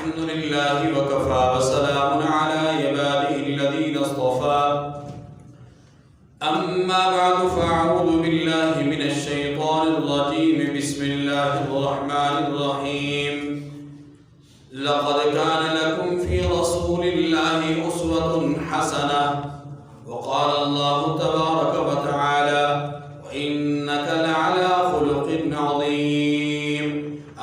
الحمد لله وكفى وسلام على عباده الذين اصطفى أما بعد فأعوذ بالله من الشيطان الرجيم بسم الله الرحمن الرحيم لقد كان لكم في رسول الله أسوة حسنة وقال الله تبارك وتعالى وإنك لعلى خلق عظيم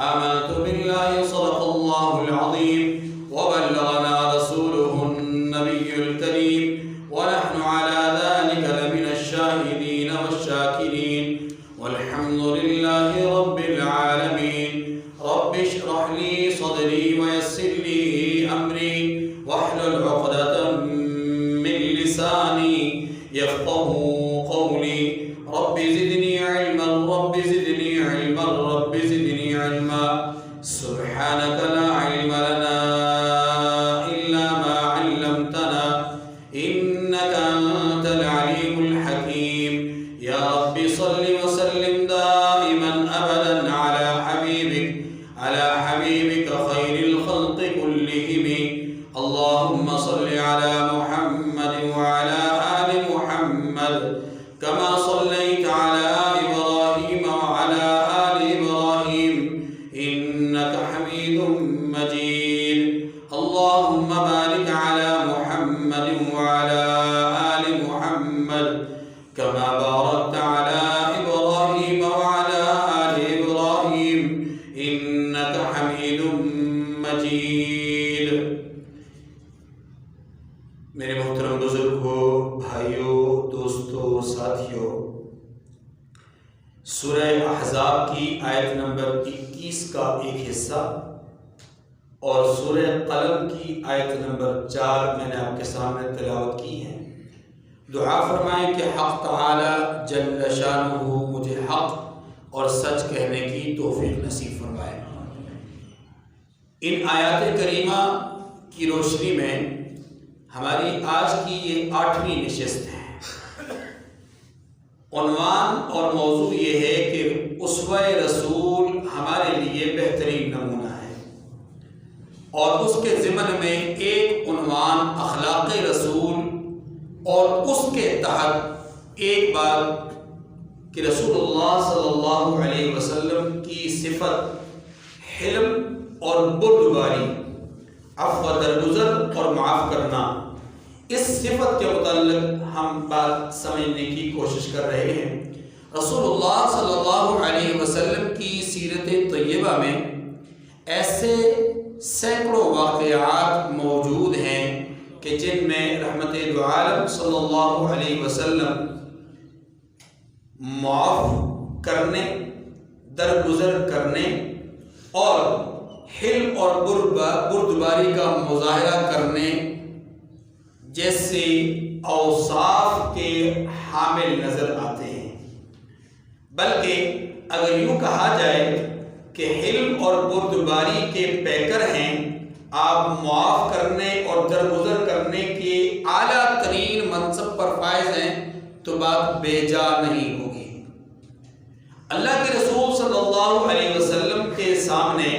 آمنت بالله صدق الله العظيم وبلغنا رسوله النبي الكريم ونحن على ذلك لمن الشاهدين والشاكرين والحمد لله رب العالمين رب اشرح لي صدري ويسر لي أمري واحلل عقدة من لساني يفقه قولي رب زدني علما رب زدني علما رب زدني علما سبحانك لا علم لنا إلا ما علمتنا إنك أنت العليم الحكيم يا رب صل وسلم دائما أبدا على حبيبك خير الخلق كلهم اللهم صل على محمد وعلى آل محمد كما صليت على إبراهيم وعلى آل إبراهيم إنك حميد مجيد اللهم بارك على محمد وعلى آل محمد كما باركت على إبراهيم وعلى آل إبراهيم إنك حميد مجيد میرے محترم بزرگوں، بھائیوں، دوستوں، ساتھیوں، سورہ احزاب کی آیت نمبر 21 کا ایک حصہ اور سورہ قلم کی آیت نمبر 4 میں نے آپ کے سامنے تلاوت کی ہے۔ دعا فرمائیں کہ حق تعالی جل شانہ مجھے حق اور سچ کہنے کی توفیق نصیب فرمائے۔ ان آیات کریمہ کی روشنی میں ہماری آج کی یہ 8ویں نشست ہے۔ عنوان اور موضوع یہ ہے کہ اسوہ رسول ہمارے لیے بہترین نمونہ ہے، اور اس کے ضمن میں ایک عنوان اخلاق رسول، اور اس کے تحت ایک بات کہ رسول اللہ صلی اللہ علیہ وسلم کی صفت حلم اور بردباری، عفو درگزر اور معاف کرنا، اس صفت کے متعلق ہم بات سمجھنے کی کوشش کر رہے ہیں۔ رسول اللہ صلی اللہ علیہ وسلم کی سیرت طیبہ میں ایسے سینکڑوں واقعات موجود ہیں کہ جن میں رحمت دو عالم صلی اللہ علیہ وسلم معاف کرنے، درگزر کرنے اور حلم اور بردباری کا مظاہرہ کرنے جیسے اوصاف کے حامل نظر آتے ہیں۔ بلکہ اگر یوں کہا جائے کہ حلم اور بردباری کے پیکر ہیں، آپ معاف کرنے اور درگزر کرنے کے اعلیٰ ترین منصب پر فائز ہیں، تو بات بے جا نہیں ہوگی۔ اللہ کے رسول صلی اللہ علیہ وسلم کے سامنے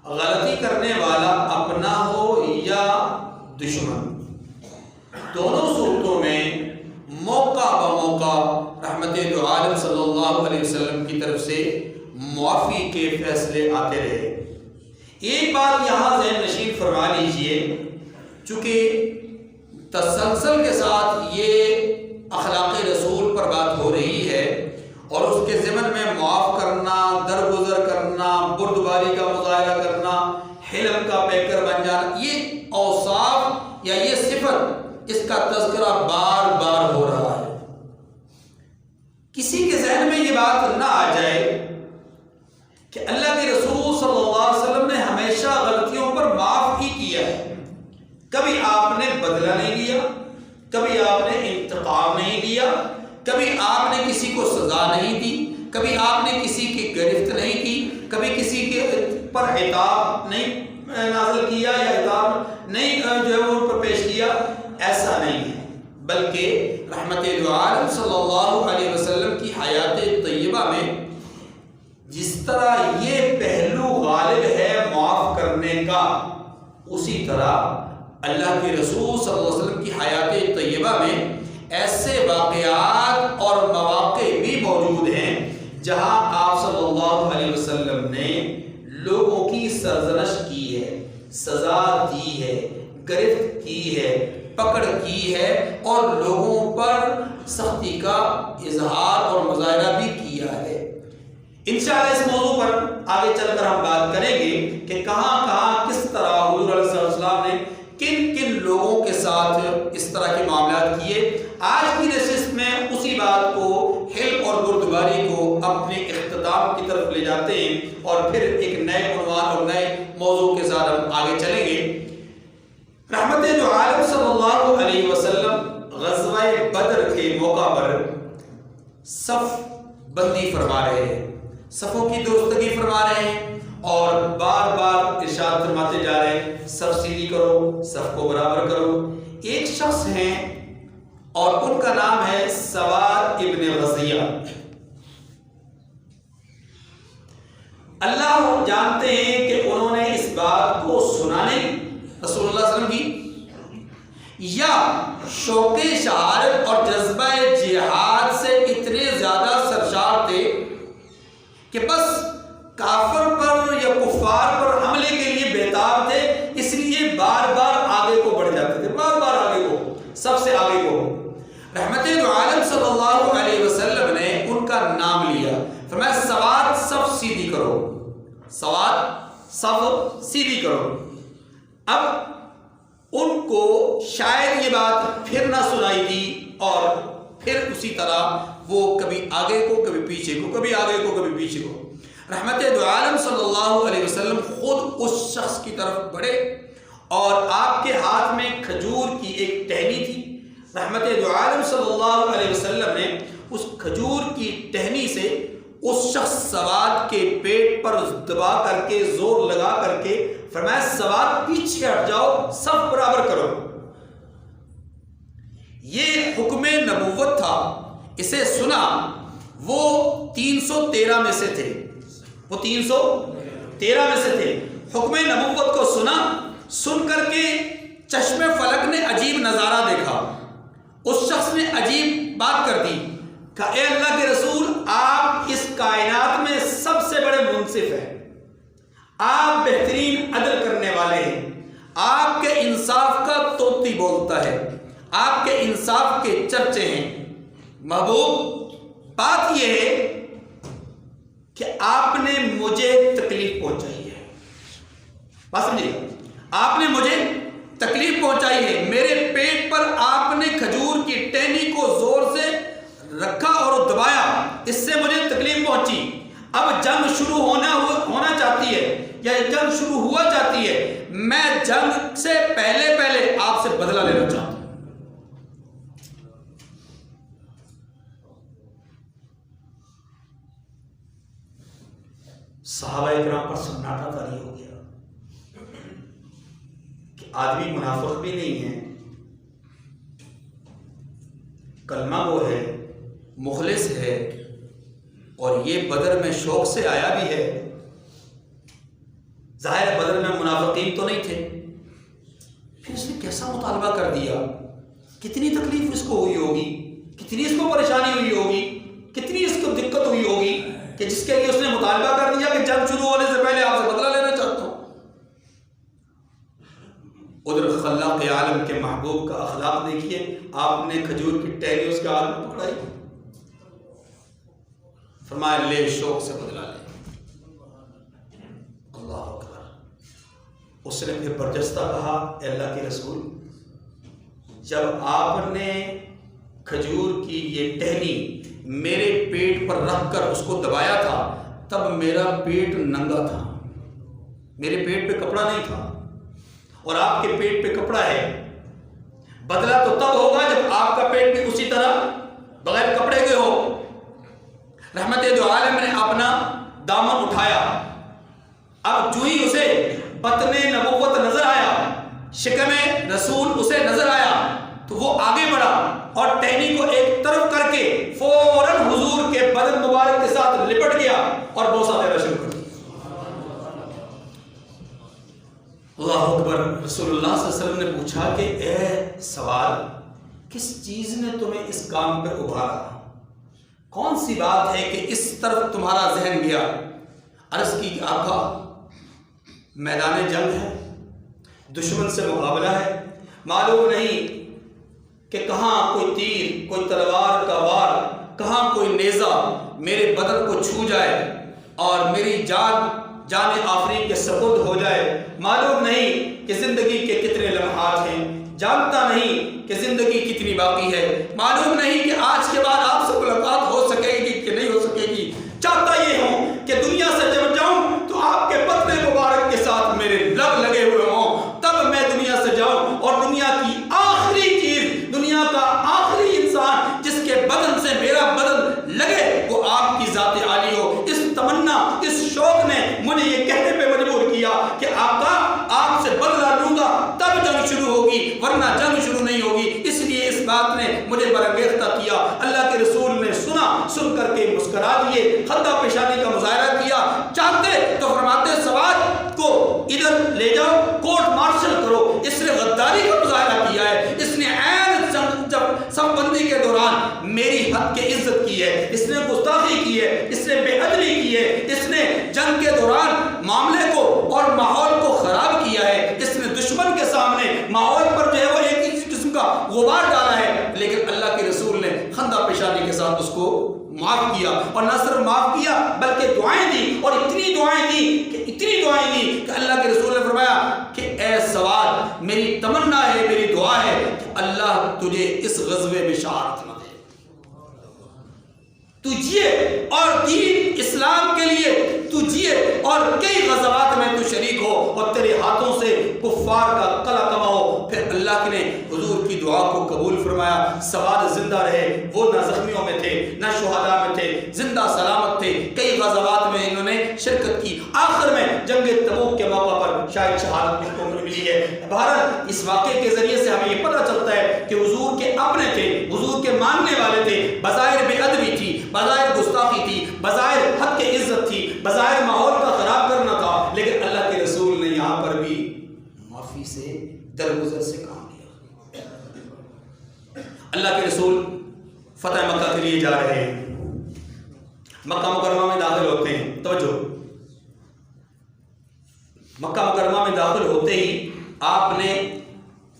غلطی کرنے والا اپنا ہو یا دشمن، دونوں صورتوں میں موقع بموقع رحمت دو عالم صلی اللہ علیہ وسلم کی طرف سے معافی کے فیصلے آتے رہے۔ ایک بات یہاں ذہن نشین فرما لیجئے، چونکہ تسلسل کے ساتھ یہ اخلاق رسول پر بات ہو رہی ہے اور اس کے ضمن میں معاف کرنا، درگزر کرنا، بردباری کا مظاہرہ کرنا، حلم کا پیکر بن جانا، یہ اوصاف یا یہ صفت، اس کا تذکرہ بار بار ہو رہا ہے۔ کسی کے ذہن میں یہ بات نہ آ جائے کہ اللہ کے رسول صلی اللہ علیہ وسلم نے ہمیشہ غلطیوں پر معاف ہی کیا ہے، کبھی آپ نے بدلہ نہیں لیا، کبھی آپ نے انتقام نہیں لیا، کبھی آپ نے کسی کو سزا نہیں دی، کبھی آپ نے کسی کی گرفت نہیں کی، کبھی کسی کے پر عتاب نہیں نازل کیا یا عتاب نہیں جو ہے وہ ان پر پیش کیا، ایسا نہیں ہے۔ بلکہ رحمت دو عالم صلی اللہ علیہ وسلم کی حیات طیبہ میں جس طرح یہ پہلو غالب ہے معاف کرنے کا طیبہ، اسی طرح اللہ کے رسول صلی اللہ علیہ وسلم کی حیات طیبہ میں ایسے واقعات اور مواقع بھی موجود ہیں جہاں آپ صلی اللہ علیہ وسلم نے لوگوں کی سرزنش کی ہے، سزا دی ہے، گرفت کی ہے، پکڑ کی ہے اور لوگوں پر سختی کا اظہار اور مظاہرہ بھی کیا ہے۔ انشاءاللہ اس موضوع پر آگے چل کر ہم بات کریں گے کہ کہاں کہاں کس طرح حضور علیہ السلام نے کن کن لوگوں کے ساتھ اس طرح کے معاملات کیے۔ آج کی نشست میں اسی بات کو، حلم اور بردباری کو اپنے اختتام کی طرف لے جاتے ہیں اور پھر ایک نئے عنوان اور نئے موضوع کے ساتھ ہم آگے چلیں گے۔ رحمت دو عالم صلی اللہ علیہ وسلم غزوہ بدر کے موقع پر صف بندی فرما رہے ہیں، صفوں کی درستگی فرما رہے ہیں اور بار بار ارشاد فرماتے جا رہے ہیں صف سیدھی کرو، صف کو برابر کرو۔ ایک شخص ہیں اور ان کا نام ہے سواد ابن غزیہ۔ اللہ جانتے ہیں کہ انہوں نے اس بات کو سنا نہیں رسول اللہ صلی اللہ علیہ وسلم کی، یا شوق شہادت اور جذبہ جہاد سے اتنے زیادہ سرشار تھے کہ بس کافر پر یا کفار پر حملے کے لیے بیتاب تھے، اس لیے بار بار آگے کو بڑھ جاتے تھے، بار بار آگے کو، سب سے آگے کو۔ رحمت دو عالم صلی اللہ علیہ وسلم نے ان کا نام لیا، فرمایا سواد صف سیدھی کرو، سواد صف سیدھی کرو۔ اب ان کو شاید یہ بات پھر نہ سنائی دی اور پھر اسی طرح وہ کبھی آگے کو کبھی پیچھے کو، کبھی آگے کو کبھی پیچھے کو۔ رحمت دو عالم صلی اللہ علیہ وسلم خود اس شخص کی طرف بڑھے اور آپ کے ہاتھ میں کھجور کی ایک ٹہنی تھی۔ رحمت دو عالم صلی اللہ علیہ وسلم نے اس کھجور کی ٹہنی سے اس شخص سواد کے پیٹ پر دبا کر کے، زور لگا کر کے فرمایا سواد پیچھے ہٹ جاؤ، صف برابر کرو۔ یہ حکم نبوت تھا، اسے سنا وہ 313 میں سے تھے، وہ 313 میں سے تھے۔ حکم نبوت کو سنا، سن کر کے چشم فلک نے عجیب نظارہ دیکھا، اس شخص نے عجیب بات کر دی کہ اے اللہ کے رسول، آپ اس کائنات میں سب سے بڑے منصف ہیں، آپ بہترین عدل کرنے والے ہیں، آپ کے انصاف کا طوطی بولتا ہے، آپ کے انصاف کے چرچے ہیں۔ محبوب، بات یہ ہے کہ آپ نے مجھے تکلیف پہنچائی ہے، بات سمجھیے، آپ نے مجھے تکلیف پہنچائی ہے، میرے پیٹ پر آپ نے کھجور کی ٹہنی کو زور سے رکھا اور دبایا، اس سے مجھے تکلیف پہنچی۔ اب جنگ شروع ہونا چاہتی ہے یا جنگ شروع ہوا چاہتی ہے، میں جنگ سے پہلے پہلے آپ سے بدلہ لینا چاہتا ہوں۔ صحابہ اکرام پر سناٹا طاری ہو گیا کہ آدمی منافق بھی نہیں ہے، کلمہ گو ہے، مخلص ہے، اور یہ بدر میں شوق سے آیا بھی ہے۔ ظاہر بدر میں منافقین تو نہیں تھے، پھر اس نے کیسا مطالبہ کر دیا، کتنی تکلیف اس کو ہوئی ہوگی، کتنی اس کو پریشانی ہوئی ہوگی، کتنی اس کو دقت ہوئی ہوگی کہ جس کے لیے اس نے مطالبہ کر دیا کہ جنگ شروع ہونے سے پہلے آپ سے بدلہ لینا چاہتا ہوں۔ ادھر خلاق عالم کے محبوب کا اخلاق دیکھیے، آپ نے کھجور کی ٹہنی اس کے ہاتھ میں پکڑائی، فرمایا لے، شوق سے بدلہ لے۔ اللہ اکبر۔ اس نے پھر برجستہ کہا اے اللہ کے رسول، جب آپ نے کھجور کی یہ ٹہنی میرے پیٹ پر رکھ کر اس کو دبایا تھا، تب میرا پیٹ ننگا تھا، میرے پیٹ پہ کپڑا نہیں تھا، اور آپ کے پیٹ پہ کپڑا ہے۔ بدلہ تو تب ہوگا جب آپ کا پیٹ بھی اسی طرح بغیر کپڑے کے ہو۔ رحمت دو عالم نے اپنا دامن اٹھایا، اب جو ہی اسے بطن نبوت نظر آیا، شکم رسول اسے نظر آیا، تو وہ آگے بڑھا اور ٹہنی کو ایک طرف کر کے فوراً حضور کے بدن مبارک کے ساتھ لپٹ گیا اور بوسہ دینا شروع کر دیا۔ اللہ اکبر۔ رسول اللہ صلی اللہ علیہ وسلم نے پوچھا کہ اے سوال، کس چیز نے تمہیں اس کام پہ ابھارا؟ کون سی بات ہے کہ اس طرف تمہارا ذہن گیا؟ عرض کی کہ آقا، میدان جنگ ہے، دشمن سے مقابلہ ہے، معلوم نہیں کہ کہاں کوئی تیر، کوئی تلوار کا وار، کہاں کوئی نیزہ میرے بدن کو چھو جائے اور میری جان آخری کے سپرد ہو جائے۔ معلوم نہیں کہ زندگی کے کتنے لمحات ہیں، جانتا نہیں کہ زندگی کتنی باقی ہے، معلوم نہیں کہ آج کے بعد آپ سے ملاقات ہو سکے گی کہ نہیں ہو سکے گی۔ چاہتا یہ ہوں کہ دنیا سے جب جاؤں تو آپ کے پتلے مبارک کے ساتھ میرے لب لگے ہوئے ہوں، تب میں دنیا سے جاؤں اور دنیا کی آخری چیز، دنیا کا آخری انسان جس کے بدن سے میرا بدن لگے وہ آپ کی ذات عالی ہو۔ اس تمنا، اس شوق نے مجھے یہ کہنے پہ مجبور کیا کہ آقا، آپ سے بدلہ لوں گا تب جنگ شروع ہوگی، ورنہ جنگ شروع نہیں ہوگی۔ اس لیے اس بات نے مجھے برانگیختہ کیا۔ اللہ کے رسول نے سنا، سن کر کے مسکرا دیے، خندہ پیشانی کا مظاہرہ کیا۔ چاہتے تو فرماتے سواد کو ادھر لے جاؤ، کورٹ مارشل کرو۔ اس نے غداری کا مظاہرہ کیا ہے، اس نے سب بندی کے دوران میری حد کی عزت کی ہے، اس نے گستاخی کی ہے، اس نے بے ادبی کی ہے، اس نے جنگ کے دوران معاملے کو اور ماحول کو خراب کیا ہے، اس نے دشمن کے سامنے ماحول پر جو ہے وہ ایک قسم کا غبار ڈالا ہے۔ لیکن اللہ کے رسول نے خندہ پیشانی کے ساتھ اس کو معاف کیا، اور نہ صرف معاف کیا بلکہ دعائیں دی، اور اتنی دعائیں دی کہ اللہ کے رسول نے فرمایا کہ اے سواد، میری تمنا ہے، میری دعا ہے کہ اللہ تجھے اس غزوے میں شہادت نہ دے، تو جیے اور دین اسلام کے لیے تو جیے اور کئی غزوات میں تو شریک ہو اور تیرے ہاتھوں سے کفار کا قلع کماؤ۔ پھر اللہ نے حضور کی دعا کو قبول فرمایا، سواد زندہ رہے، وہ نہ زخمیوں میں تھے نہ شہداء میں تھے، زندہ سلامت تھے، کئی غزوات میں انہوں نے شرکت کی، آخر میں جنگ تبوک کے موقع پر شاید شہادت ان کو ملی ہے۔ بہرحال اس واقعے کے ذریعے سے ہمیں یہ پتہ چلتا ہے کہ حضور کے اپنے تھے، حضور کے ماننے والے تھے، بظاہر بے ادبی تھی، بظاہر گستاخی تھی، بظاہر حد کی عزت تھی، بظاہر ماحول کا خراب کرنا تھا، لیکن اللہ کے رسول نے یہاں پر بھی معافی سے، درگزر سے کام لیا۔ اللہ کے رسول فتح مکہ کے لیے جا رہے ہیں، مکہ مکرمہ میں داخل ہوتے ہیں۔ توجہ، مکہ مکرمہ میں داخل ہوتے ہی آپ نے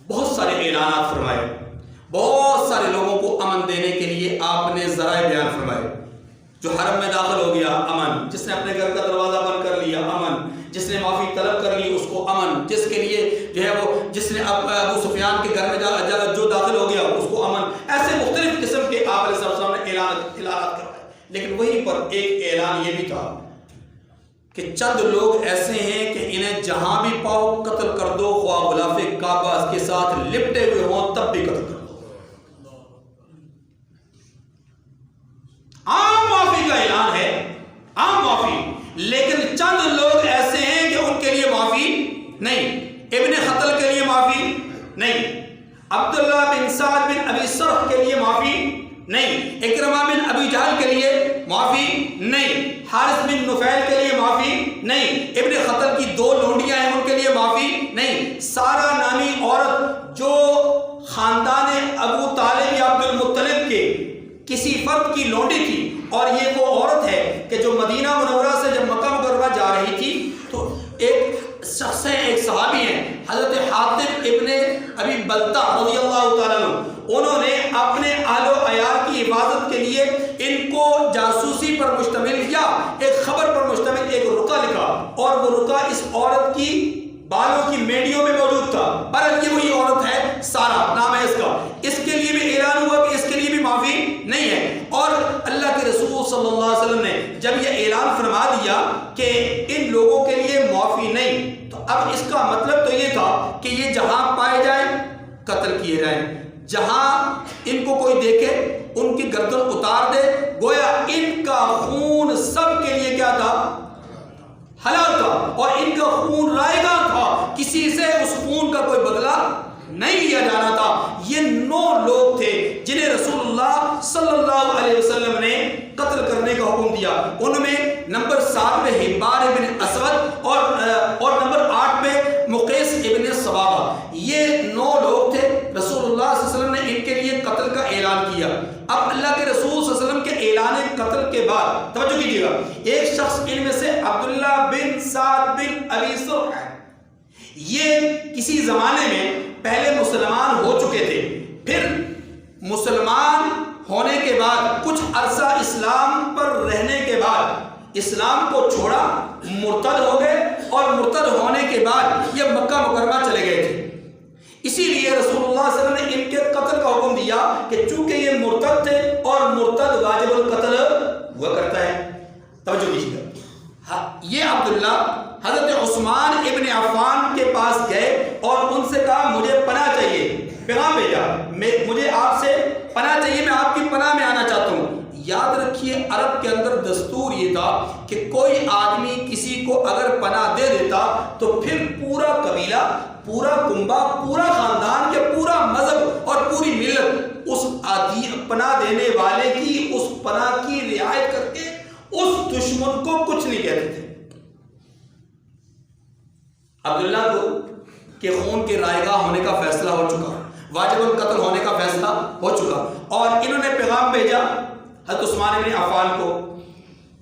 بہت سارے اعلانات فرمائے، بہت سارے لوگوں کو امن دینے کے لیے آپ نے ذرائع بیان فرمائے۔ جو حرم میں داخل ہو گیا امن، جس نے اپنے گھر کا دروازہ بند کر لیا امن، جس نے معافی طلب کر لی اس کو امن، جس کے لیے جو ہے وہ جس نے ابو سفیان کے گھر میں جو داخل ہو گیا اس کو امن، ایسے مختلف قسم کے آپ علیہ السلام نے اعلانات کروائے۔ لیکن وہیں پر ایک اعلان یہ بھی تھا کہ چند لوگ ایسے ہیں کہ انہیں جہاں بھی پاؤ قتل کر دو، خواہ غلاف کعبہ کے ساتھ لپٹے ہوئے ہوں تب بھی قتل کر دو۔ عام معافی کا اعلان ہے، عام معافی، لیکن چند لوگ ایسے ہیں کہ ان کے لیے معافی نہیں۔ ابن خطل کے لیے معافی نہیں، عبداللہ بن سعد بن ابی سرح کے لیے معافی نہیں، اکرمہ بن ابی جہل کے لیے معافی نہیں، حارث بن نفیل کے لیے معافی نہیں، ابن خطل کی 2 لونڈیاں ہیں ان کے لیے معافی نہیں۔ سارا نامی عورت جو خاندان ابو طالب یا عبد المطلب کے کسی فرد کی لونڈی تھی، اور یہ وہ عورت ہے کہ جو مدینہ منورہ سے جب مکہ مکرمہ جا رہی تھی تو ایک شخص ہے، ایک صحابی ہیں حضرت حاتب ابن ابی بلتہ رضی اللہ تعالیٰ عنہ، انہوں نے اپنے آل و عیال کی حفاظت کے لیے ان کو جاسوسی پر مشتمل یا ایک خبر پر مشتمل ایک رقعہ لکھا، اور وہ رقعہ اس عورت کی بالوں کی میڈیوں میں موجود تھا۔ بہرحال یہ وہی عورت ہے، سارا نام ہے اس کا۔ اس کے لیے بھی اعلان ہوا کہ اس کے لیے بھی معافی نہیں ہے، اور اللہ کے رسول صلی اللہ علیہ وسلم نے جب یہ اعلان فرما دیا کہ ان لوگوں کے لیے معافی نہیں، تو اب اس کا مطلب تو یہ تھا کہ یہ جہاں پائے جائیں قتل کیے جائیں، جہاں ان کو کوئی دیکھے ان کی گردن اتار دے، گویا ان کا خون سب کے لیے کیا تھا؟ حلال تھا، اور ان کا خون رائگاں تھا، کسی سے اس خون کا کوئی بدلہ نہیں لیا جانا تھا۔ یہ 9 لوگ تھے جنہیں رسول اللہ صلی اللہ علیہ وسلم نے قتل کرنے کا حکم دیا۔ ان میں نمبر 7 پہ حبار بن اسود اور نمبر 8 پہ مقیس قتل کے بعد توجہ کیجیے گا، ایک شخص ان میں سے عبداللہ بن سعد بن ابی سرح ہے، یہ کسی زمانے میں پہلے مسلمان ہو چکے تھے، پھر مسلمان ہونے کے بعد کچھ عرصہ اسلام پر رہنے کے بعد اسلام کو چھوڑا، مرتد ہو گئے، اور مرتد ہونے کے بعد یہ مکہ مکرمہ چلے گئے تھے۔ اسی لیے رسول اللہ صلی اللہ علیہ وسلم نے ان کے قتل کا حکم دیا کہ چونکہ یہ مرتد تھے اور مرتد واجب القتل ہوا کرتا ہے۔ توجہ کیجیے گا، یہ عبداللہ حضرت عثمان ابن عفان کے پاس گئے اور ان سے کہا مجھے پناہ چاہیے، پیغام بھیجا، مجھے آپ سے پناہ چاہیے، میں آپ کی پناہ میں آنا چاہتا ہوں۔ یاد رکھیے عرب کے اندر دستور یہ تھا کہ کوئی آدمی کسی کو اگر پناہ دے دیتا تو پھر پورا قبیلہ، پورا کنبہ، پورا خاندان، یا پورا مذہب اور پوری ملت اس پناہ دینے والے کی اس پناہ کی رعایت کر کے اس دشمن کو کچھ نہیں کہتے تھے۔ عبداللہ کو کہ خون کے رائے گاہ ہونے کا فیصلہ ہو چکا، واجب القتل ہونے کا فیصلہ ہو چکا، اور انہوں نے پیغام بھیجا حضرت عثمان بن عفان کو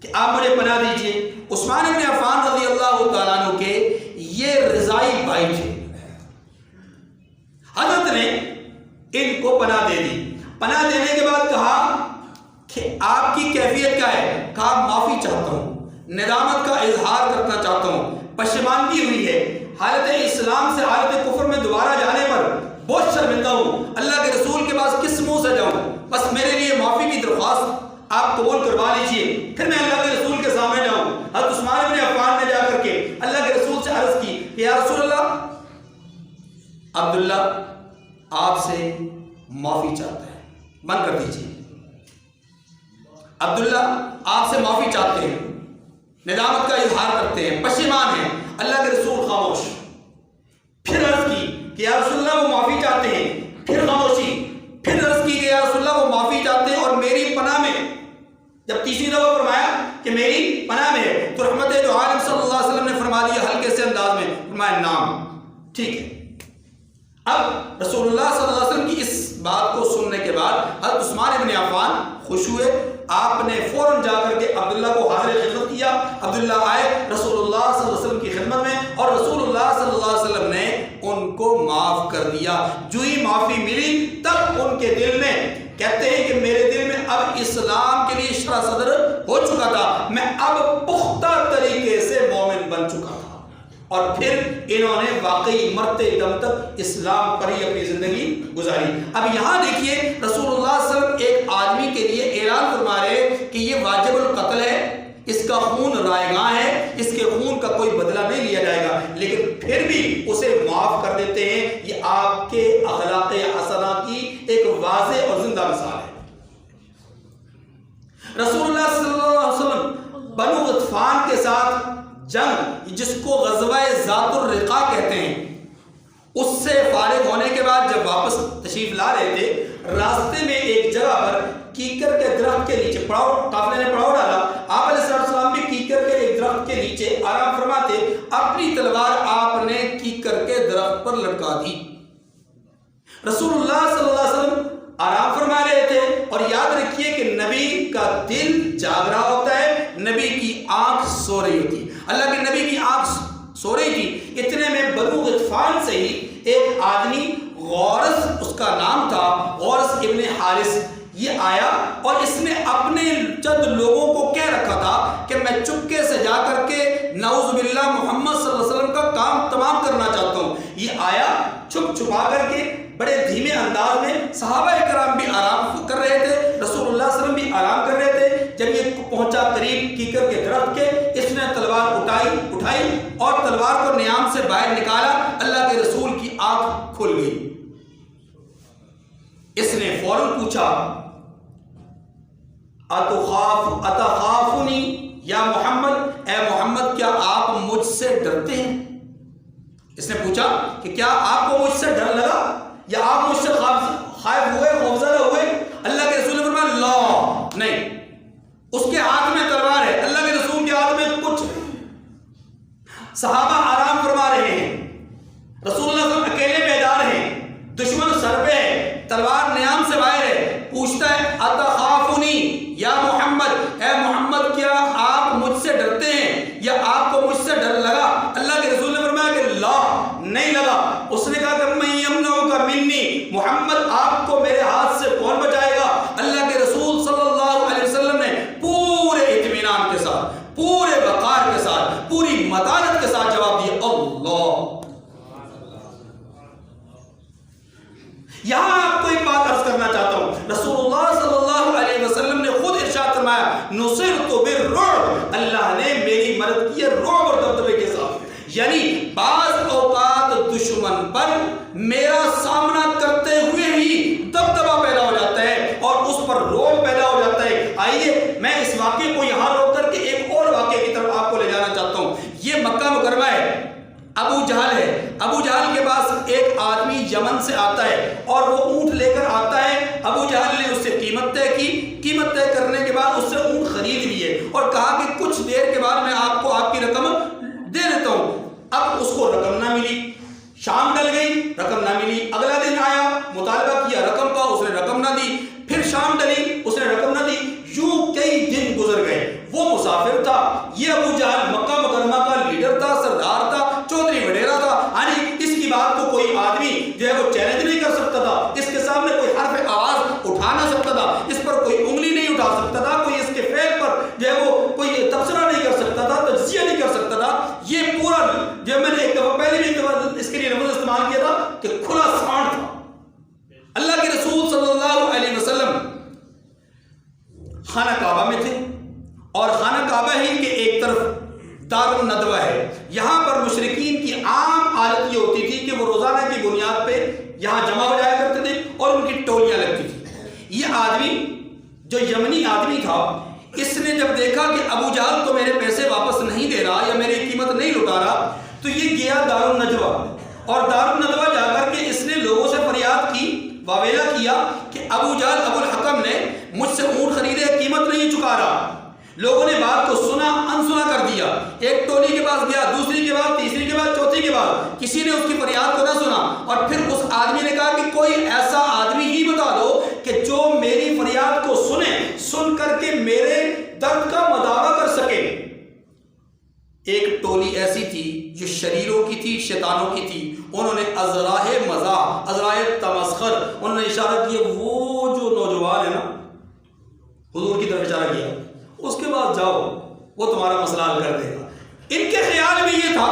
کہ آپ مجھے پناہ دیجئے۔ عثمان بن عفان رضی اللہ تعالیٰ عنہ کے یہ رضائی بھائی تھے، حضرت نے ان کو پناہ دے دی۔ پناہ دینے کے بعد کہا کہ آپ کی کیفیت کیا ہے؟ کہا معافی چاہتا ہوں، ندامت کا اظہار کرنا چاہتا ہوں، پشیمانگی ہوئی ہے، حالت اسلام سے حالت کفر میں دوبارہ جانے پر بہت شرمندہ ہوں، اللہ کے رسول کے پاس کس منہ سے جاؤں، بس میرے لیے معافی کی درخواست آپ قبول کروا لیجئے، پھر میں اللہ کے رسول کے سامنے جاؤں۔ حضرت عثمان بن عفان نے جا کر کے اللہ کے رسول سے عرض کی کہ یا رسول اللہ، عبداللہ آپ سے معافی چاہتا ہے، بند کر دیجئے، عبداللہ آپ سے معافی چاہتے ہیں، ندامت کا اظہار کرتے ہیں، پشیمان ہیں۔ اللہ کے رسول خاموش۔ پھر عرض کی کہ یا رسول اللہ وہ معافی چاہتے ہیں، پھر خاموشی، پھر عرض کی کہ یا رسول اللہ وہ معافی چاہتے ہیں اور میری پناہ میں، جب تیسری دفعہ فرمایا کہ میری پناہ میں ہے تو رحمت دو عالم صلی اللہ علیہ وسلم نے فرما دیا ہلکے سے انداز میں، فرمایا نام، ٹھیک ہے۔ اب رسول اللہ صلی اللہ علیہ وسلم کی اس بات کو سننے کے بعد حضرت عثمان بن عفان خوش ہوئے، آپ نے فوراً جا کر کے عبداللہ کو حاضر خدمت کیا۔ عبداللہ آئے رسول اللہ صلی اللہ علیہ وسلم کی خدمت میں، اور رسول اللہ صلی اللہ علیہ وسلم نے ان کو معاف کر دیا۔ جو ہی معافی ملی تب ان کے دل میں، کہتے ہیں کہ میرے دل میں اب اسلام کے لیے شرح صدر ہو چکا تھا، میں اب پختہ طریقے سے مومن بن چکا تھا، اور پھر انہوں نے واقعی مرتے دم تک اسلام پر ہی اپنی زندگی گزاری۔ اب یہاں دیکھیے رسول اللہ صلی اللہ علیہ وسلم ایک آدمی کے لیے اعلان فرما رہے کہ یہ واجب القتل ہے، اس کا خون رائگاں ہے، اس کے خون کا کوئی بدلہ نہیں لیا جائے گا، لیکن پھر بھی اسے معاف کر دیتے ہیں۔ یہ آپ کے اخلاق حسنہ کی ایک واضح اور زندہ مثال ہے۔ رسول اللہ صلی اللہ علیہ وسلم بنو غطفان کے ساتھ جنگ، جس کو غزوہ ذات الرقاع کہتے ہیں، اس سے فارغ ہونے کے بعد جب واپس تشریف لا رہے تھے، راستے میں ایک جگہ پر کیکر کے درخت کے نیچے قافلے نے پڑاؤ ڈالا۔ آپ علیہ السلام بھی کیکر کے ایک درخت کے نیچے آرام فرماتے، اپنی تلوار آپ نے کیکر کے درخت پر لٹکا دی۔ رسول اللہ صلی اللہ علیہ وسلم آرام فرما رہے تھے، اور یاد رکھیے کہ نبی کا دل جاگ رہا ہوتا ہے، نبی کی آنکھ سو رہی ہوتی ہے۔ اللہ کے نبی کی آنکھ سو رہی تھی، اتنے میں بنو غطفان سے ہی ایک آدمی، غورث اس کا نام تھا، غورث ابن حارث، یہ آیا اور اس نے اپنے چند لوگوں کو کہہ رکھا تھا کہ میں چپکے سے جا کر کے نعوذ باللہ محمد صلی اللہ علیہ وسلم کا کام تمام کرنا چاہتا ہوں۔ یہ آیا چھپ چھپا کر کے بڑے دھیمے انداز میں، صحابہ کرام بھی آرام کر رہے تھے، رسول اللہ صلی اللہ علیہ وسلم بھی آرام کر رہے تھے۔ جب یہ پہنچا قریب کیکر کے درخت کے، اس نے تلوار اٹھائی اور تلوار کو نیام سے باہر نکالا، اللہ کے رسول کی آنکھ کھل گئی۔ اس نے فوراً پوچھا اتخافنی یا محمد، اے محمد کیا آپ مجھ سے ڈرتے ہیں؟ اس نے پوچھا کہ کیا آپ کو مجھ سے ڈر لگا یا آپ مجھ سے خائف ہوئے، خوفزدہ ہوئے؟ اللہ کے رسول نے فرمایا لا، نہیں، اس کے ہاتھ میں تلوار ہے، اللہ کے رسول کے ہاتھ میں کچھ نہیں۔ صحابہ آرام فرما رہے ہیں، رسول اللہ صلی اللہ علیہ وسلم اکیلے بیدار ہیں، دشمن سر پہ ہے، تلوار نیام سے باہر ہے، پوچھتا ہے اتخافنی یا محمد، یہاں آپ کو ایک بات عرض کرنا چاہتا ہوں، رسول اللہ صلی اللہ علیہ وسلم نے خود ارشاد فرمایا نصرت بالرعب، اللہ نے میری مدد کی ہے رعب اور دبدبے کے ساتھ، یعنی بعض اوقات دشمن پر میرا سامنا کرتے ہوئے ہی دبدبا پیدا ہو جاتا ہے اور اس پر رعب پیدا ہو جاتا ہے۔ آئیے میں اس واقعے کو یہاں روک کر کے ایک اور واقعے کی طرف آپ کو لے جانا چاہتا ہوں۔ یہ مکہ مکرمہ ہے، ابو جہل ہے، ابو جہل کے پاس ایک آدمی یمن سے آتا ہے اور وہ اونٹ لے کر آتا ہے، ابو جہل نے اس سے قیمت طے کی، قیمت طے کرنے کے بعد اس سے اونٹ خرید لیے اور کہا کہ کچھ دیر کے بعد میں آپ کو آپ کی رقم دے دیتا ہوں۔ اب اس کو رقم نہ ملی، شام ڈل گئی، رقم نہ ملی، اگلا دن آیا، مطالبہ کیا رقم کا، اس نے رقم نہ دی، پھر شام ڈلی، اس نے رقم نہ دی، یوں کئی دن گزر گئے۔ وہ مسافر تھا، یہ ابو جہل مکہ مکرمہ کا لیڈر تھا، سردار تھا، چودھری وڈیرا تھا، یعنی اس کی بات کو کوئی آدمی جو ہے وہ چیلنج نہیں کر سکتا تھا، اس کے سامنے کوئی حرف آواز اٹھا نہ سکتا تھا، اس پر کوئی انگلی نہیں اٹھا سکتا تھا، کوئی اس کے فعل پر جو ہے وہ کوئی تبصرہ نہیں کر سکتا تھا، تجزیہ نہیں کر سکتا تھا۔ یہ پورا جو میں نے ایک دفعہ پہلے بھی ایک دفعہ اس کے لیے لفظ استعمال کیا تھا کہ کھلا سانڈ تھا۔ اللہ کے رسول صلی اللہ علیہ وسلم خانہ کعبہ میں تھے اور خانہ کعبہ ہی کے ایک طرف دار الندوہ ہے، یہاں پر مشرکین کی عام عادت یہ ہوتی تھی کہ وہ روزانہ کی بنیاد پہ یہاں جمع ہو جایا کرتے تھے اور ان کی ٹولیاں لگتی تھی۔ یہ آدمی جو یمنی آدمی تھا، اس نے جب دیکھا کہ ابو جہل تو میرے پیسے واپس نہیں دے رہا یا میری قیمت نہیں لٹا رہا، تو یہ گیا دار الندوہ اور دار الندوہ جا کر کے اس نے لوگوں سے فریاد کی، واویلا کیا کہ ابو جہل ابو الحکم نے مجھ سے اونٹ خریدے، قیمت نہیں چکا رہا۔ لوگوں نے بات کو سنا، انسنا کر دیا، ایک ٹولی کے پاس گیا، دوسری کے بعد، تیسری کے بعد، چوتھی کے بعد، کسی نے اس کی فریاد کو نہ سنا اور پھر اس آدمی نے کہا کہ کوئی ایسا آدمی ہی بتا دو کہ جو میری فریاد کو سنے، سن کر کے میرے درد کا مداوع کر سکے۔ ایک ٹولی ایسی تھی جو شریروں کی تھی، شیطانوں کی تھی، انہوں نے ازراہ مزاح، ازراہ تمسخر، انہوں نے اشارہ کیا، وہ جو نوجوان ہے نا، حضور کی طرف اشارہ کیا، اس کے بعد جاؤ، وہ تمہارا مسئلہ حل کر دے گا۔ ان کے خیال میں یہ تھا،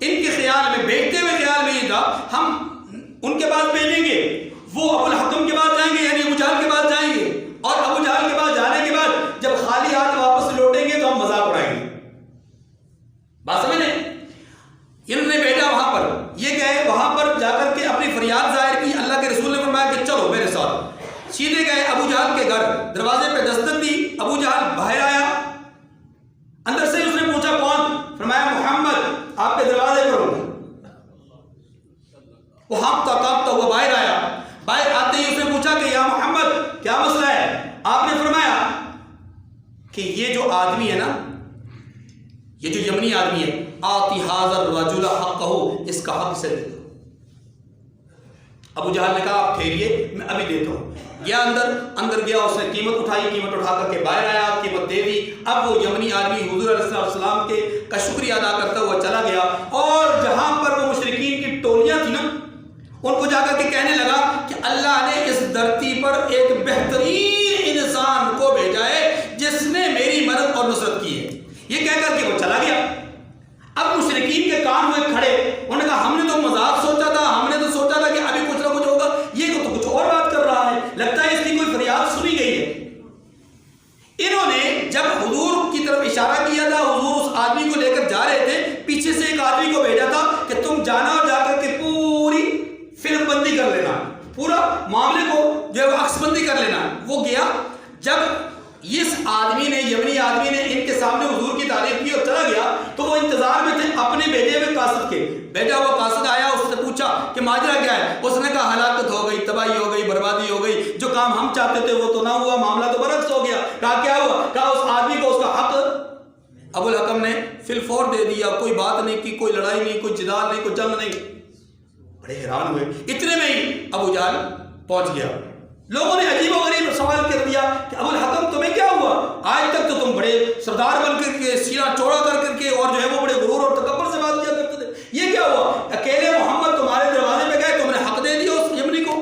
ان کے خیال میں، بیٹھتے ہوئے خیال میں یہ تھا، ہم ان کے پاس بھیجیں گے، وہ ابو الحکم کے پاس جائیں گے، یعنی ابو جہل کے پاس جائیں گے، اور ابو جہل کے پاس جانے کے بعد جب خالی ہاتھ واپس لوٹیں گے تو ہم مذاق اڑائیں گے۔ بات سمجھ لیں؟ انہوں نے بھیجا وہاں پر، یہ گئے وہاں پر جا کر کے اپنی فریاد ظاہر کی، اللہ کے رسول نے فرمایا کہ چلو میرے ساتھ۔ سیدھے گئے ابو جہل کے گھر، دروازے پہ دستک دی، ابو جہل باہر آیا، اندر سے اس نے پوچھا کون؟ فرمایا محمد آپ کے دروازے پر ہوں۔ وہ ہانپتا کانپتا ہوا باہر آیا، باہر آتے ہی اس نے پوچھا کہ یا محمد کیا مسئلہ ہے؟ آپ نے فرمایا کہ یہ جو آدمی ہے نا، یہ جو یمنی آدمی ہے، آتی حاضر الرجل حقہ، اس کا حق سے دے دو۔ ابو جہل نے کہا آپ ٹھہریے میں ابھی دیتا ہوں۔ گیا اندر گیا، اس نے قیمت اٹھائی، قیمت اٹھا کر کے باہر آیا، قیمت دے دی۔ اب وہ یمنی آدمی حضور علیہ السلام کے کا شکریہ ادا کرتا ہوا چلا گیا اور جہاں پر وہ مشرکین کی ٹولیاں تھیں نا، ان کو جا کر کے کہنے لگا کہ اللہ نے اس دھرتی پر ایک بہترین انسان کو بھیجا ہے جس نے میری مدد اور نصرت کی ہے۔ یہ کہہ کر کے وہ چلا گیا۔ اب مشرکین کے کان ہوئے کھڑے، انہوں نے کہا ہم نے تو مذاق سوچا تھا، ہم نے تو سوچا تھا کہ ابھی کچھ نہ کچھ ہوگا، یہ تو کچھ اور بات کر رہا ہے، لگتا ہے اس کی کوئی فریاد سنی گئی ہے۔ انہوں نے جب حضور کی طرف اشارہ کیا تھا، حضور اس آدمی کو لے کر جا رہے تھے، پیچھے سے ایک آدمی کو بھیجا تھا کہ تم جانا اور جا کر کے پوری فلم بندی کر لینا، پورا معاملے کو جو ہے عکس بندی کر لینا۔ وہ گیا، جب اس آدمی نے، یمنی آدمی نے ان کے سامنے حضور کی تعریف کی اور چلا گیا تو وہ انتظار میں تھے اپنے بھیجے ہوئے قاصد کے۔ بھیجا ہوا قاصد آیا، اس سے پوچھا کہ ماجرا کیا ہے؟ اس نے کہا ہلاکت ہو گئی، تباہی ہو گئی، بربادی ہو گئی، جو کام ہم چاہتے تھے وہ تو نہ ہوا، معاملہ تو برعکس ہو گیا۔ کہا کیا ہوا؟ کہا اس آدمی کو اس کا حق ابو الحکم نے فی الفور دے دیا، کوئی بات نہیں کی، کوئی لڑائی نہیں، کوئی جدال نہیں، کوئی جنگ نہیں۔ بڑے حیران ہوئے، اتنے میں ہی ابو جہل پہنچ گیا۔ لوگوں نے عجیب و غریب سوال کر دیا کہ ابو الحکم تمہیں کیا ہوا؟ آج تک تو تم بڑے سردار بن کر کے، سینہ چوڑا کر کے اور جو ہے وہ بڑے غرور اور تکبر سے بات کیا کرتے تھے، یہ کیا ہوا؟ اکیلے محمد تمہارے دروازے پہ گئے، تم نے حق دے دیا اس یمنی کو؟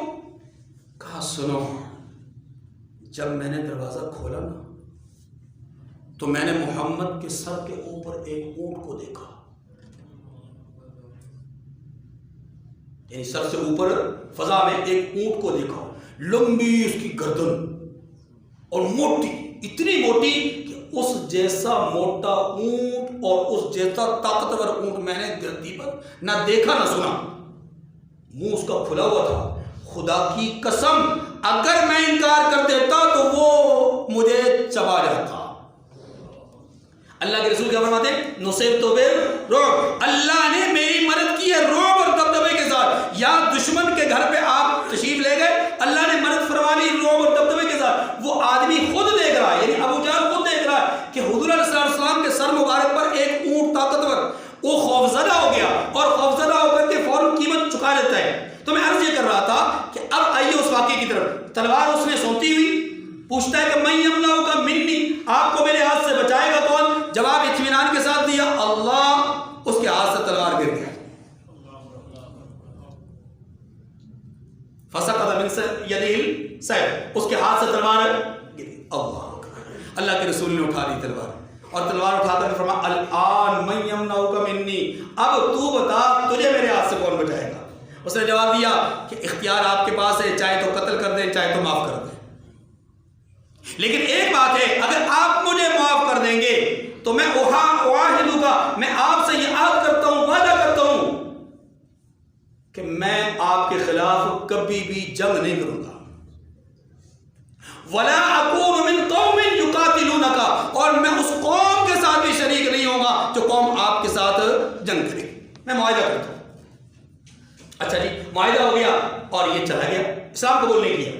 کہا سنو، جب میں نے دروازہ کھولا نا تو میں نے محمد کے سر کے اوپر ایک اونٹ کو دیکھا، یعنی سر سے اوپر فضا میں ایک اونٹ کو دیکھا، لمبی اس کی گردن اور موٹی، اتنی موٹی کہ اس جیسا موٹا اونٹ اور اس جیسا طاقتور اونٹ میں نے دھرتی پر نہ دیکھا نہ سنا. منہ اس کا کھلا ہوا تھا. خدا کی قسم اگر میں انکار کر دیتا تو وہ مجھے چبا جاتا. اللہ کے رسول کیا فرماتے ہیں؟ نصرت بالرعب، اللہ نے میری مدد کی ہے رعب اور دبدبے کے ساتھ. یا دشمن کے گھر پہ آپ تشریف لے گئے، اللہ نے مدد فرما لی رعب اور دبدبے کے ساتھ. وہ آدمی خود دیکھ رہا ہے، یعنی ابو جہل خود دیکھ رہا ہے کہ حضور علیہ السلام کے سر مبارک پر ایک اونٹ طاقتور، وہ خوفزدہ ہو گیا اور خوفزدہ ہو کر کے فوراً قیمت چکا لیتا ہے. تو میں عرض یہ کر رہا تھا کہ اب آئیے اس واقعے کی طرف. تلوار اس نے سونتی ہوئی، پوچھتا ہے کہ من یمنعک کا منی، آپ کو میرے ہاتھ سے بچائے گا کون؟ جواب اطمینان کے ساتھ دیا، اللہ. اس کے ہاتھ سے تلوار گر گیا. فسقط من یدہ السیف، اس کے ہاتھ سے تلوار گری. اللہ کے رسول نے اٹھا لی تلوار اور تلوار اٹھا کر فرمایا الآن من یمنعک منی، اب تو بتا تجھے میرے ہاتھ سے کون بچائے گا؟ اس نے جواب دیا کہ اختیار آپ کے پاس ہے، چاہے تو قتل کر دیں چاہے تو معاف کر دیں، لیکن ایک بات ہے، اگر آپ مجھے معاف کر دیں گے تو میں اعاہدوں گا، میں آپ سے یہ عہد کرتا ہوں، وعدہ کرتا ہوں کہ میں آپ کے خلاف کبھی بھی جنگ نہیں کروں گا. وَلَا أَكُونُ مِن قَوْمٍ يُقَاتِلُونَكَ، اور میں اس قوم کے ساتھ بھی شریک نہیں ہوں گا جو قوم آپ کے ساتھ جنگ کرے. میں معاہدہ کرتا ہوں. اچھا جی، معاہدہ ہو گیا اور یہ چلا گیا، اسلام قبول نہیں کیا.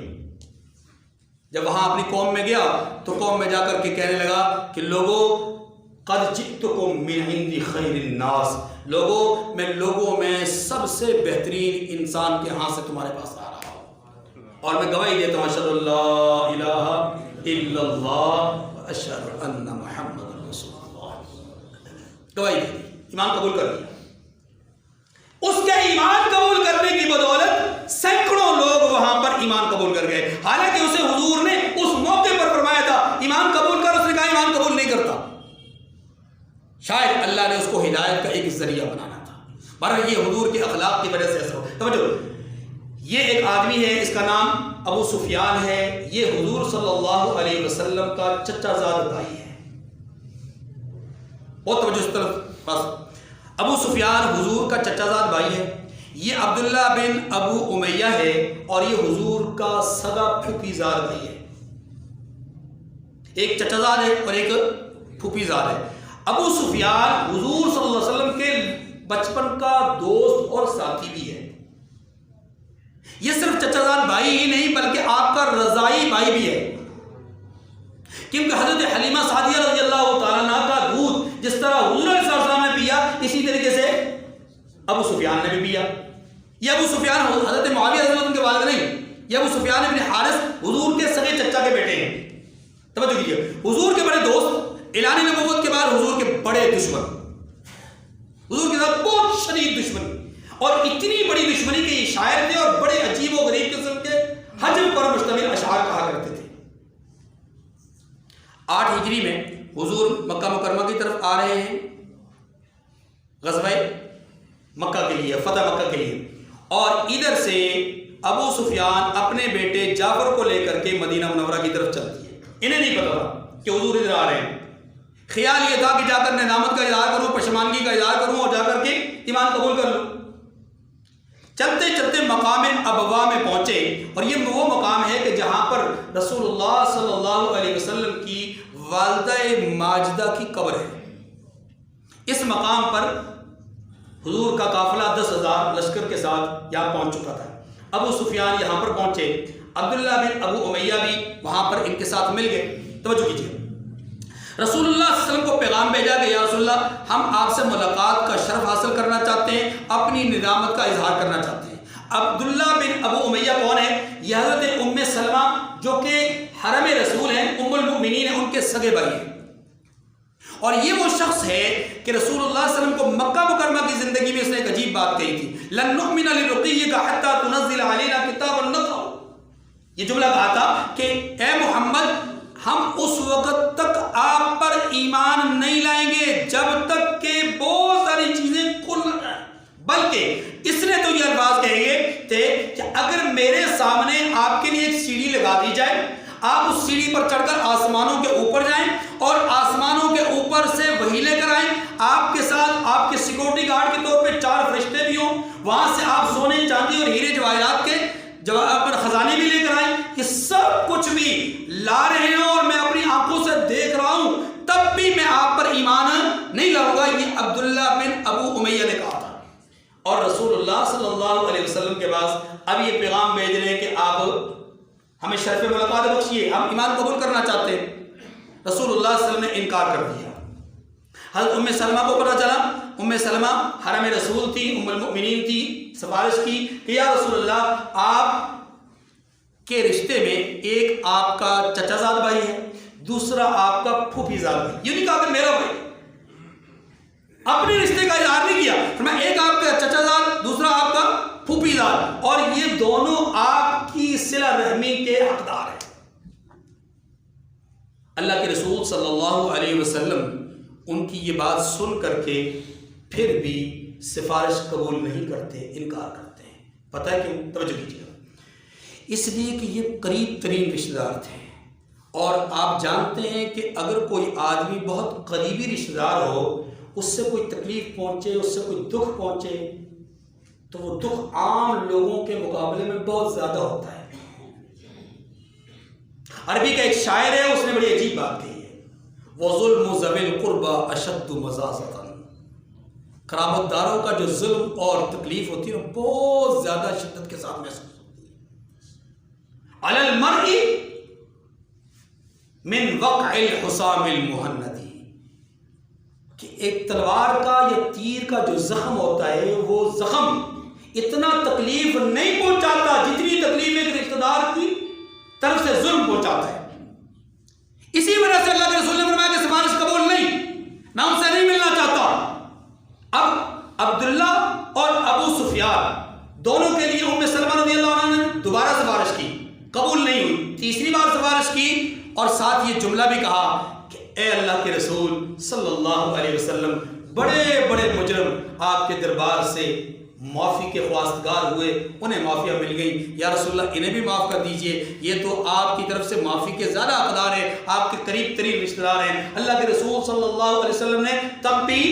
جب وہاں اپنی قوم میں گیا تو قوم میں جا کر کے کہنے لگا کہ لوگوں قد جئتکم من عند خیر الناس، لوگوں میں لوگوں میں سب سے بہترین انسان کے ہاں سے تمہارے پاس آ رہا ہوں اور میں گواہی دیتا ہوں اشہد ان لا الہ الا اللہ واشہد ان محمد رسول اللہ. گواہی دی، ایمان قبول کر لیا. اس کے ایمان قبول کرنے کی بدولت سینکڑوں لوگ وہاں پر ایمان قبول کر گئے، حالانکہ اسے حضور نے اس موقع پر فرمایا تھا ایمان قبول کر، اس نے کہا ایمان قبول نہیں کرتا. شاید اللہ نے اس کو ہدایت کا ایک ذریعہ بنانا تھا. بہرحال یہ حضور کے اخلاق کی وجہ سے ایسا ہو. توجہ، یہ ایک آدمی ہے، اس کا نام ابو سفیان ہے. یہ حضور صلی اللہ علیہ وسلم کا چچا زاد بھائی ہے. بہت توجہ اس طرف بس. ابو سفیان حضور کا چچا زاد بھائی ہے. یہ عبداللہ بن ابو امیہ ہے اور یہ حضور کا سگا پھوپھی زاد بھائی ہے. ایک چچا زاد ہے اور ایک پھوپھی زاد ہے. ابو سفیان حضور صلی اللہ علیہ وسلم کے بچپن کا دوست اور ساتھی بھی ہے. یہ صرف چچا زاد بھائی ہی نہیں بلکہ آپ کا رضائی بھائی بھی ہے، کیونکہ حضرت حلیمہ سعدیہ رضی اللہ تعالیٰ عنہ کا دودھ جس طرح حضور صلی اللہ علیہ وسلم نے پیا، اسی طریقے سے ابو سفیان نے بھی پیا. یہ ابو سفیان حضرت معاویہ رضی اللہ عنہ کے والد نہیں، یہ ابو سفیان ابن حارث حضور کے سگے چچا کے بیٹے ہیں. توجہ کیجیے، حضور کے بڑے دوست، اعلان نبوت کے بعد حضور کے بڑے دشمن، حضور کے ساتھ بہت شدید دشمنی، اور اتنی بڑی دشمنی کہ یہ شاعر تھے اور بڑے عجیب و غریب قسم کے حجم پر مشتمل اشعار کہا کرتے تھے. 8 ہجری میں حضور مکہ مکرمہ کی طرف آ رہے ہیں غزوہ مکہ کے لیے، فتح مکہ کے لیے، اور ادھر سے ابو سفیان اپنے بیٹے جعفر کو لے کر کے مدینہ منورہ کی طرف چلتی ہے. انہیں نہیں پتا تھا کہ حضور ادھر آ رہے ہیں. خیال یہ تھا کہ جا کر ندامت کا اظہار کروں، پشیمانگی کا اظہار کروں اور جا کر کے ایمان قبول کر لوں. چلتے چلتے مقام ابوا میں پہنچے، اور یہ وہ مقام ہے کہ جہاں پر رسول اللہ صلی اللہ علیہ وسلم کی والدہ ماجدہ کی قبر ہے. اس مقام پر حضور کا قافلہ 10,000 لشکر کے ساتھ یہاں پہنچ چکا تھا. ابو سفیان یہاں پر پہنچے، عبداللہ بن ابو امیہ بھی وہاں پر ان کے ساتھ مل گئے. توجہ کیجیے، رسول اللہ صلی اللہ علیہ وسلم کو پیغام بھیجا کہ یا رسول اللہ، ہم آپ سے ملاقات کا شرف حاصل کرنا چاہتے ہیں، اپنی ندامت کا اظہار کرنا چاہتے ہیں. عبداللہ بن ابو امیہ کون ہے؟ یہ حضرت ام سلمہ جو کہ حرم رسول ہیں، ام المؤمنین ہیں، ان کے سگے بھائی ہیں. اور یہ وہ شخص ہے کہ رسول اللہ صلی اللہ علیہ وسلم کو مکہ مکرمہ کی زندگی میں اس نے ایک عجیب بات کہی تھی، لن نؤمن لرقیک حتی تنزل علینا کتابا نقرأ. یہ جملہ کہا تھا کہ اے محمد، ہم اس وقت تک آپ پر ایمان نہیں لائیں گے جب تک کہ بہت ساری چیزیں کھل نہ جائیں، بلکہ بلکہ اس نے تو یہ الفاظ کہے تھے کہ اگر میرے سامنے آپ کے لیے ایک سیڑھی لگا دی جائے، آپ اس سیڑھی پر چڑھ کر آسمانوں کے اوپر جائیں اور آسمانوں کے اوپر سے وحی لے کر آئیں، آپ کے ساتھ آپ کے سیکورٹی گارڈ کے طور پہ 4 فرشتے بھی ہوں، وہاں سے آپ سونے چاندی اور ہیرے جواہرات کے خزانے بھی لے کر آئیں، یہ سب کچھ بھی لا رہے ہوں اور میں اپنی آنکھوں سے دیکھ رہا ہوں، تب بھی میں آپ پر ایمان نہیں لاؤں گا. یہ عبداللہ بن ابو امیہ نے کہا تھا. اور رسول اللہ صلی اللہ علیہ وسلم کے پاس اب یہ پیغام بھیج رہے ہیں کہ آپ ہمیں شرف ملاقات بخشیے، ہم ایمان قبول کرنا چاہتے ہیں. رسول اللہ صلی اللہ علیہ وسلم نے انکار کر دیا. حضرت ام سلمہ کو پتہ چلا. ام سلمہ حرم رسول تھی، ام المؤمنین تھی، سفارش کی کہ یا رسول اللہ، آپ کے رشتے میں ایک آپ کا چچا زاد بھائی ہے، دوسرا آپ کا پھوپھی زاد بھائی. یہ نہیں کہا کہ میرا بھائی، اپنے رشتے کا اظہار نہیں کیا. فرمایا ایک آپ کا چچا زاد، دوسرا آپ کا پھوپھی زاد، اور یہ دونوں آپ کی صلہ رحمی کے حقدار ہیں. اللہ کے رسول صلی اللہ علیہ وسلم ان کی یہ بات سن کر کے پھر بھی سفارش قبول نہیں کرتے، انکار کرتے ہیں. پتہ ہے کیوں؟ توجہ کیجیے. اس لیے کہ یہ قریب ترین رشتہ دار تھے، اور آپ جانتے ہیں کہ اگر کوئی آدمی بہت قریبی رشتہ دار ہو، اس سے کوئی تکلیف پہنچے، اس سے کوئی دکھ پہنچے، تو وہ دکھ عام لوگوں کے مقابلے میں بہت زیادہ ہوتا ہے. عربی کا ایک شاعر ہے، اس نے بڑی عجیب بات کہی ہے، وَظُلْمُ ذَوِي الْقُرْبَى أَشَدُّ مَزَازَةً. قرابت داروں کا جو ظلم اور تکلیف ہوتی ہے وہ بہت زیادہ شدت کے ساتھ محسوس ہوتی ہے. عَلَى الْمَرْءِ مِنْ وَقْعِ الْحُسَامِ الْمُهَنَّدِ، کہ ایک تلوار کا یا تیر کا جو زخم ہوتا ہے، وہ زخم اتنا تکلیف نہیں پہنچاتا جتنی تکلیف ایک رشتہ دار کی طرف سے ظلم پہنچاتا ہے. اسی وجہ سے اللہ کے رسول نے فرمایا کہ سفارش قبول نہیں، میں ان سے نہیں ملنا چاہتا. اب عبداللہ اور ابو سفیان دونوں کے لیے ام سلمہ رضی اللہ عنہ نے دوبارہ سفارش کی، قبول نہیں ہوئی. تیسری بار سفارش کی اور ساتھ یہ جملہ بھی کہا کہ اے اللہ کے رسول صلی اللہ علیہ وسلم، بڑے بڑے مجرم آپ کے دربار سے معافی کے خواستگار ہوئے، انہیں معافیاں مل گئی. یا رسول اللہ، انہیں بھی معاف کر دیجئے، یہ تو آپ کی طرف سے معافی کے زیادہ حقدار ہیں، آپ کے قریب ترین رشتہ دار ہیں. اللہ کے رسول صلی اللہ علیہ وسلم نے تب بھی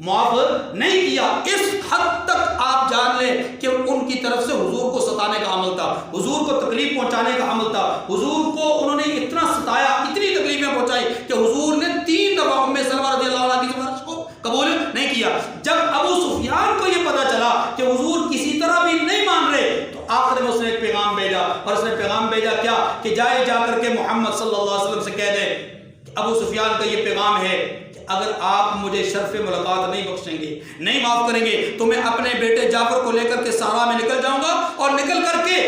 معاف نہیں کیا. اس حد تک آپ جان لیں کہ ان کی طرف سے حضور کو ستانے کا عمل تھا، حضور کو تکلیف پہنچانے کا عمل تھا. حضور کو انہوں نے اتنا ستایا، اتنی تکلیفیں پہنچائی کہ حضور نے 3 دفعہ ام سلمہ رضی اللہ عنہ کی سفارش کو قبول نہیں کیا. جب ابو سفیان کو یہ پتا چلا کہ حضور کسی طرح بھی نہیں مان رہے، تو آخر میں اس نے ایک پیغام بھیجا، اور اس نے پیغام بھیجا کیا کہ جائے جا کر کے محمد صلی اللہ علیہ وسلم سے کہہ دیں کہ ابو سفیان کا یہ پیغام ہے کہ اگر آپ مجھے شرف ملاقات نہیں بخشیں گے، نہیں معاف کریں گے، تو میں اپنے بیٹے جعفر کو لے کر کے صحرا میں نکل جاؤں گا، اور نکل کر کے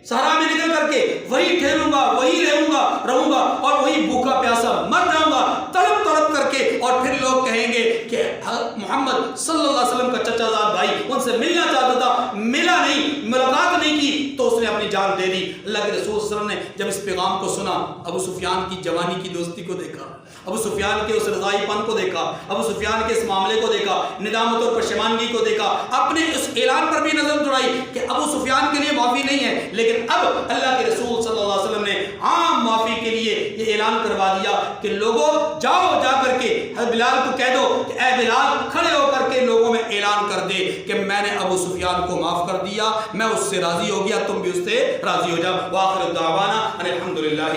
صحرا میں نکل کر کے وہی ٹھہروں گا، وہی رہوں گا اور وہی بھوکا پیاسا مر جاؤں گا تڑپ تڑپ کر کے. اور پھر لوگ کہیں گے کہ محمد صلی اللہ علیہ وسلم کا چچا زاد بھائی ان سے ملنا چاہتا تھا، ملا نہیں، ملاقات نہیں کی، تو اس نے اپنی جان دے دی. اللہ کے رسول صلی اللہ علیہ وسلم نے جب اس پیغام کو سنا، ابو سفیان کی جوانی کی دوستی کو دیکھا، ابو سفیان کے اس رضائی پن کو دیکھا، ابو سفیان کے اس معاملے کو دیکھا، ندامت اور پشیمانگی کو دیکھا، اپنے اس اعلان پر بھی نظر دوڑائی کہ ابو سفیان کے لیے معافی نہیں ہے، لیکن اب اللہ کے رسول صلی اللہ علیہ وسلم نے عام معافی کے لیے یہ اعلان کروا دیا کہ لوگوں جاؤ، جا کر کے حضرت بلال کو کہہ دو کہ اے بلال، کھڑے ہو کر کے لوگوں میں اعلان کر دے کہ میں نے ابو سفیان کو معاف کر دیا، میں اس سے راضی ہو گیا، تم بھی اس سے راضی ہو جاؤ. وآخر دعوانا ان الحمدللہ.